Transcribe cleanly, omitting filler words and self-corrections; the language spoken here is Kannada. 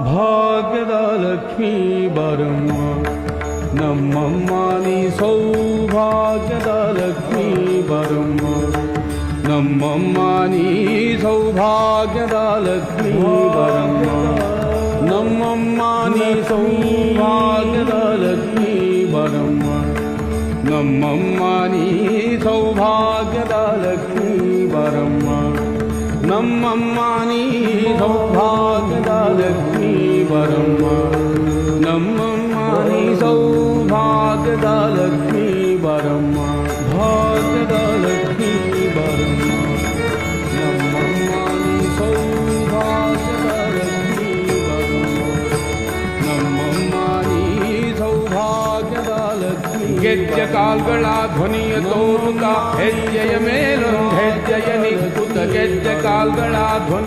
ಭಾಗ್ಯದ ಲಕ್ಷ್ಮೀ ಬರಮ್ಮ ನಮ್ಮಮ್ಮ ನೀ ಸೌಭಾಗ್ಯದ ಲಕ್ಷ್ಮೀ ಬರಮ್ಮ ನಮ್ಮಮ್ಮ ನೀ ಸೌಭಾಗ್ಯದ ಲಕ್ಷ್ಮೀ ಬರಮ್ಮ ನಮ್ಮಮ್ಮ ನೀ ಸೌಭಾಗ್ಯದ ಲಕ್ಷ್ಮೀ ಬರಮ್ಮ ನಮ್ಮಮ್ಮ ನೀ ಸೌಭಾಗ್ಯದ ಲಕ್ಷ್ಮೀ ಬರಮ್ಮ ನಮ್ಮಮ್ಮ ನೀ ಸೌಭಾಗ್ಯದ ಲಕ್ಷ್ಮೀ ಬರಮ್ಮ ನಮ್ಮಮ್ಮ ನೀ ಸೌಭಾಗ್ಯದ ಲಕ್ಷ್ಮೀ ಬರಮ್ಮ ಭಾಗ್ಯದ ಲಕ್ಷ್ಮೀ ಬರಮ್ಮ ನಮ್ಮಮ್ಮ ನೀ ಸೌಭಾಗ್ಯದ ಲಕ್ಷ್ಮೀ ಬರಮ್ಮ ನಮ್ಮಮ್ಮ ನೀ ಸೌಭಾಗ್ಯದ ಲಕ್ಷ್ಮೀ ಗೆಜ್ಜೆ ಕಾಲ್ಗಳ ಧ್ವನಿಯ ತೋರುತ್ತ ಹೆಜ್ಜೆಯ ಮೇಲೊಂದು ಹೆಜ್ಜೆಯ ನಿಕ್ಕುತ್ತ ಗೆಜ್ಜೆ ಕಾಲ್ಗಳ ಧ್ವನಿ